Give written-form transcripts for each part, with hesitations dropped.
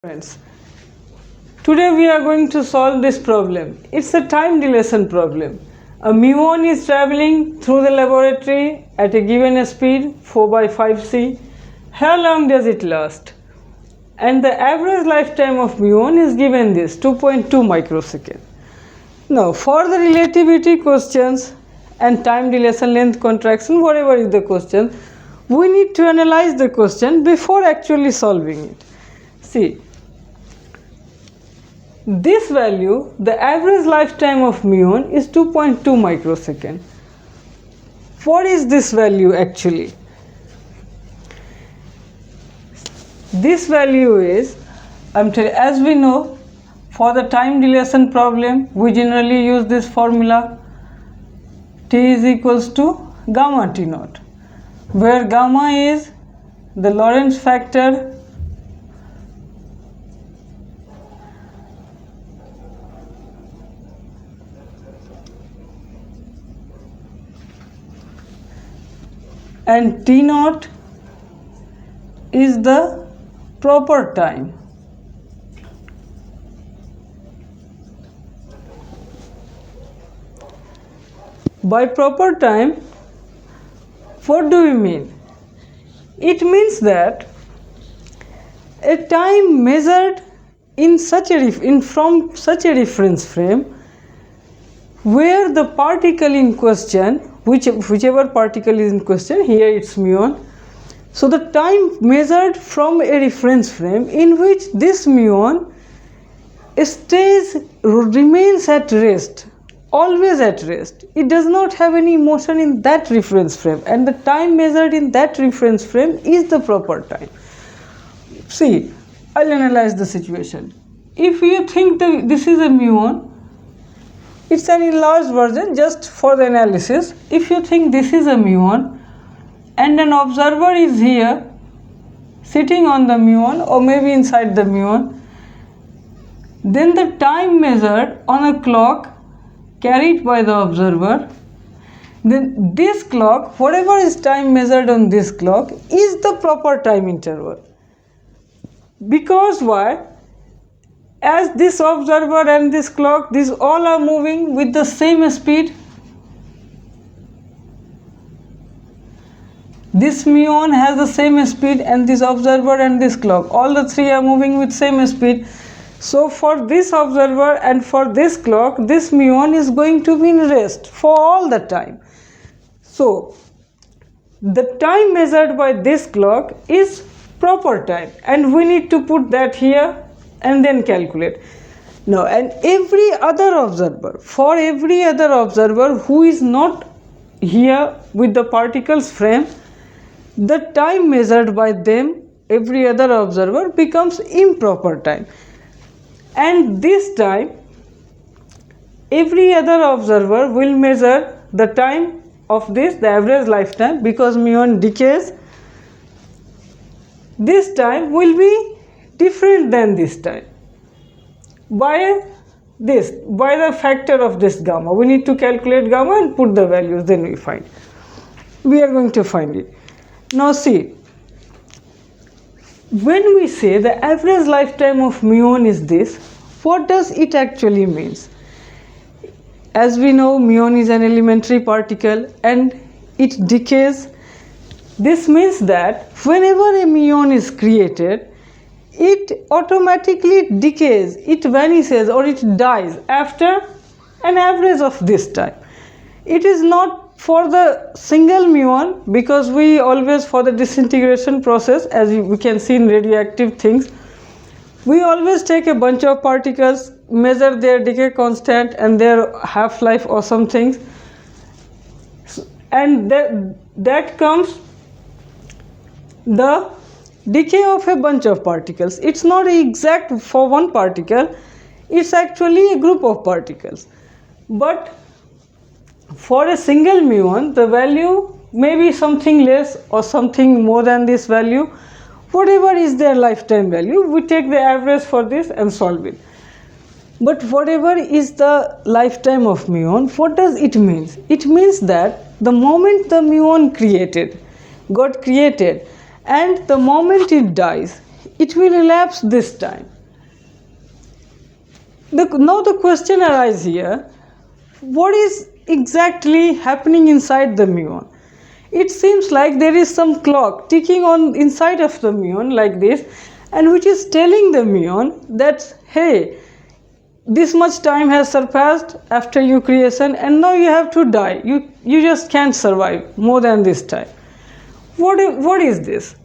Friends, today we are going to solve this problem. It's a time dilation problem. A muon is traveling through the laboratory at a given speed 4 by 5c. How long does it last? And the average lifetime of muon is given this 2.2 microseconds. Now for the relativity questions and time dilation length contraction, whatever is the question, we need to analyze the question before actually solving it. See, this value, the average lifetime of muon is 2.2 microsecond. What is this value actually? This value is, as we know, for the time dilation problem, we generally use this formula T is equals to gamma T naught, where gamma is the Lorentz factor and T naught is the proper time. By proper time, what do we mean? It means that a time measured in from such a reference frame where the particle in question, whichever particle is in question, here it's muon. So the time measured from a reference frame in which this muon remains at rest, always at rest. It does not have any motion in that reference frame, and the time measured in that reference frame is the proper time. See, I'll analyze the situation. If you think that this is a muon, it's an enlarged version just for the analysis. If you think this is a muon and an observer is here sitting on the muon or maybe inside the muon, then the time measured on a clock carried by the observer, then this clock, whatever is time measured on this clock, is the proper time interval. Because why? As this observer and this clock, these all are moving with the same speed. This muon has the same speed, and this observer and this clock, all the three are moving with same speed. So for this observer and for this clock, this muon is going to be in rest for all the time. So the time measured by this clock is proper time, and we need to put that here and then calculate. Now, and every other observer, for every other observer who is not here with the particles frame, the time measured by them, every other observer, becomes improper time. And this time, every other observer will measure the time of this, the average lifetime, because muon decays. This time will be different than this time by the factor of this gamma. We need to calculate gamma and put the values, then we are going to find it. Now see, when we say the average lifetime of muon is this, what does it actually means? As we know, muon is an elementary particle and it decays. This means that whenever a muon is created, it automatically decays, it vanishes or it dies after an average of this time. It is not for the single muon, because we always, for the disintegration process, as we can see in radioactive things, we always take a bunch of particles, measure their decay constant and their half-life or some things, and that comes the decay of a bunch of particles. It's not exact for one particle, it's actually a group of particles. But for a single muon, the value may be something less or something more than this value. Whatever is their lifetime value, we take the average for this and solve it. But whatever is the lifetime of muon, what does it mean? It means that the moment the muon got created, and the moment it dies, it will elapse this time. Now the question arises here, what is exactly happening inside the muon? It seems like there is some clock ticking on inside of the muon like this, and which is telling the muon that, hey, this much time has surpassed after your creation and now you have to die. You just can't survive more than this time. What is this?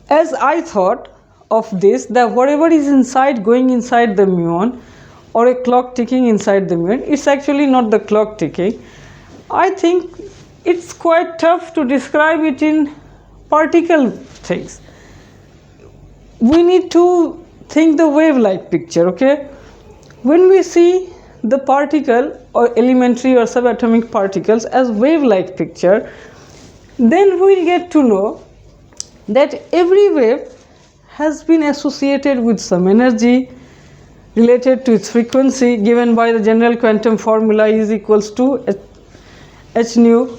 As I thought of this, that whatever is inside, going inside the muon, or a clock ticking inside the muon, it's actually not the clock ticking. I think it's quite tough to describe it in particle things. We need to think the wave-like picture, okay? When we see the particle or elementary or subatomic particles as wave-like picture, then we'll get to know that every wave has been associated with some energy related to its frequency given by the general quantum formula is equals to h nu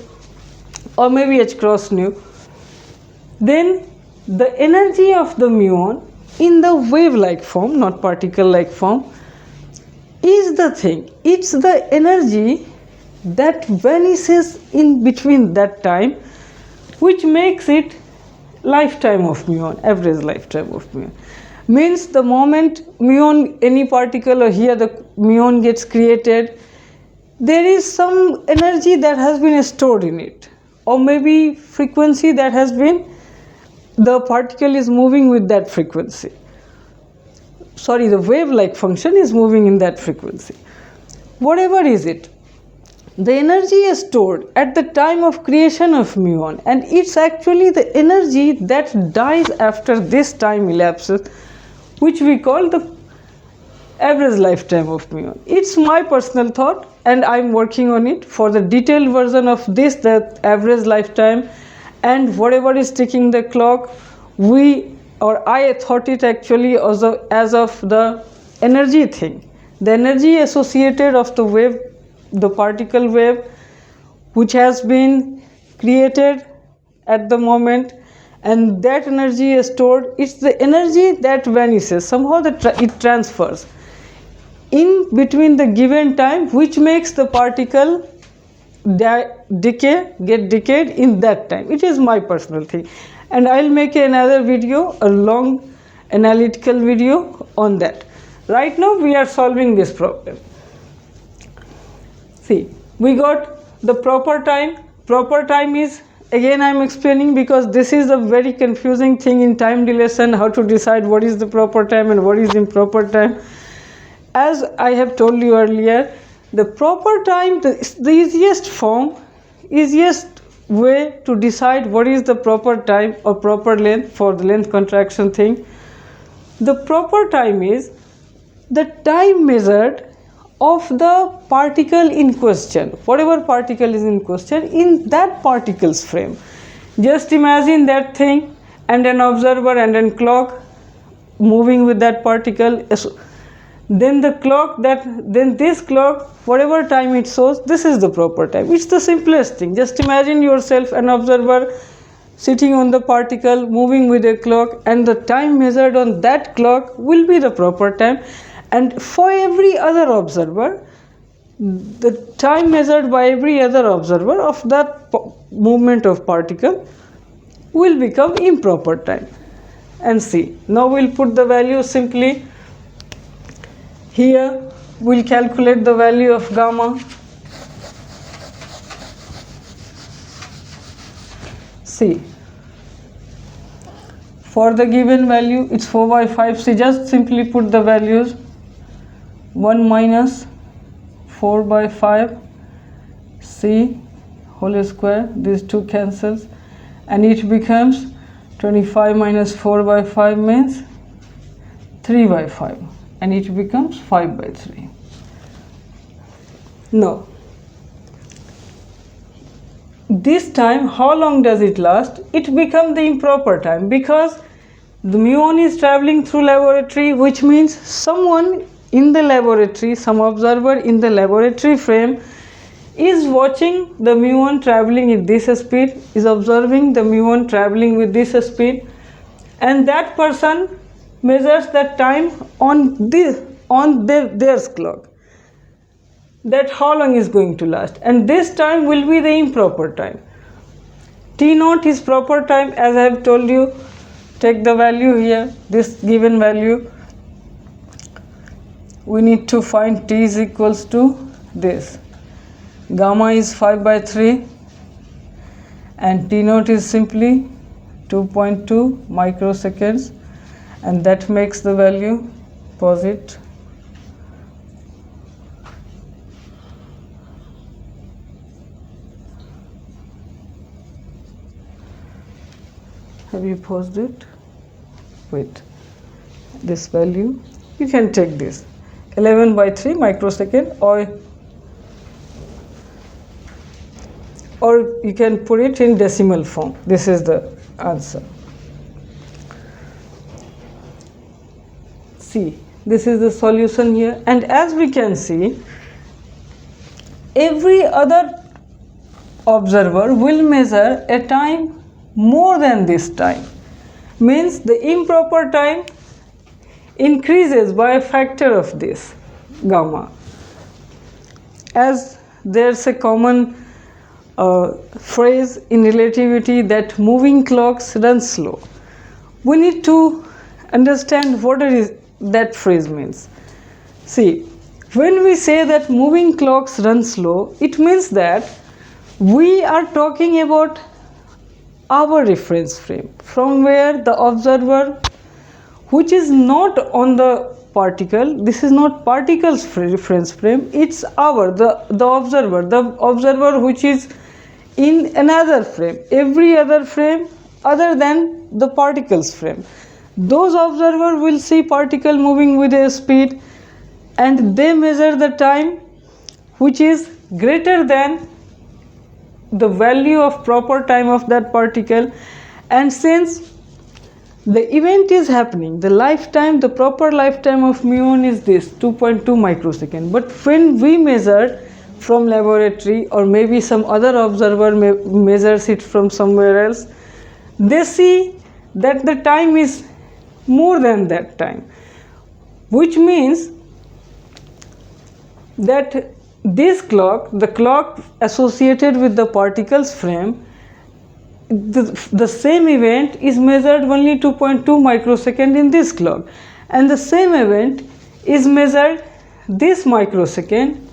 or maybe h cross nu. Then the energy of the muon in the wave-like form, not particle-like form, is the thing. It's the energy that vanishes in between that time, which makes it lifetime of muon, average lifetime of muon. Means the moment muon, any particle, or here the muon gets created, there is some energy that has been stored in it, or maybe frequency that has been, the particle is moving with that frequency. Sorry, the wave-like function is moving in that frequency. Whatever is it, the energy is stored at the time of creation of muon, and it's actually the energy that dies after this time elapses, which we call the average lifetime of muon. It's my personal thought, and I'm working on it. For the detailed version of this, the average lifetime and whatever is ticking the clock, I thought it actually as of the energy thing, the energy associated of the wave, the particle wave, which has been created at the moment, and that energy is stored. It's the energy that vanishes, somehow it transfers in between the given time, which makes the particle get decayed in that time. It is my personal thing, and I'll make another video, a long analytical video on that. Right now we are solving this problem. See, we got the proper time. Proper time is, again I am explaining because this is a very confusing thing in time dilation, how to decide what is the proper time and what is improper time. As I have told you earlier, the proper time, the easiest way to decide what is the proper time or proper length for the length contraction thing. The proper time is the time measured of the particle in question, whatever particle is in question, in that particle's frame. Just imagine that thing and an observer and a clock moving with that particle. Then this clock, whatever time it shows, this is the proper time. It's the simplest thing. Just imagine yourself an observer sitting on the particle moving with a clock, and the time measured on that clock will be the proper time. And for every other observer, the time measured by every other observer of that movement of particle will become improper time. And see, now we'll put the value simply. Here we'll calculate the value of gamma. See, for the given value it's 4/5. See, just simply put the values. 1 minus 4/5 c whole square, these two cancels, and it becomes 25 minus 4/5 means 3/5, and it becomes 5/3. Now this time, how long does it last? It becomes the improper time because the muon is traveling through laboratory, which means someone in the laboratory, some observer in the laboratory frame is watching the muon traveling at this speed, is observing the muon traveling with this speed, and that person measures that time on their clock, that how long is going to last, and this time will be the improper time. T naught is proper time, as I have told you. Take the value here, this given value. We need to find T is equals to this. Gamma is 5/3 and T naught is simply 2.2 microseconds, and that makes the value posit. Have you paused it? Wait, this value, you can take this 11/3 microsecond, or you can put it in decimal form. This is the answer. See, this is the solution here, and as we can see, every other observer will measure a time more than this time, means the improper time increases by a factor of this gamma. As there's a common phrase in relativity that moving clocks run slow, we need to understand what that phrase means. See, when we say that moving clocks run slow, it means that we are talking about our reference frame, from where the observer, which is not on the particle, this is not particle's reference frame, it's the observer which is in another frame, every other frame other than the particle's frame. Those observer will see particle moving with a speed, and they measure the time which is greater than the value of proper time of that particle. And since the event is happening, the proper lifetime of muon is this 2.2 microsecond, but when we measure from laboratory, or maybe some other observer measures it from somewhere else, they see that the time is more than that time, which means that this clock, the clock associated with the particles frame, the same event is measured only 2.2 microsecond in this clock, and the same event is measured this microsecond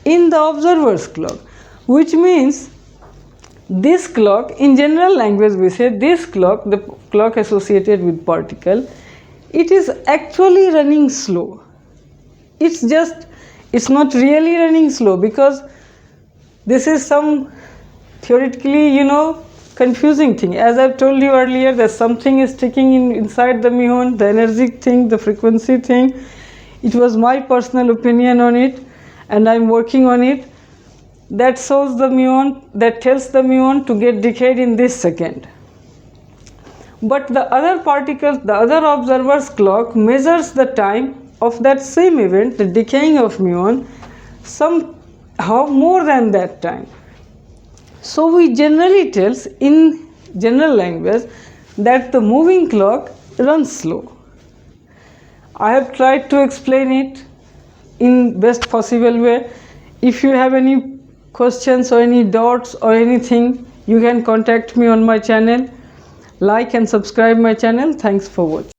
in the observer's clock, which means this clock, in general language we say this clock, the clock associated with particle, it is actually running slow. It's not really running slow, because this is some theoretically, confusing thing. As I've told you earlier, that something is ticking inside the muon, the energy thing, the frequency thing. It was my personal opinion on it, and I'm working on it. That shows the muon, that tells the muon to get decayed in this second. But the other particles, the other observer's clock measures the time of that same event, the decaying of muon, somehow more than that time. So we generally tells in general language that the moving clock runs slow. I have tried to explain it in best possible way. If you have any questions or any doubts or anything, you can contact me on my channel. Like and subscribe my channel. Thanks for watching.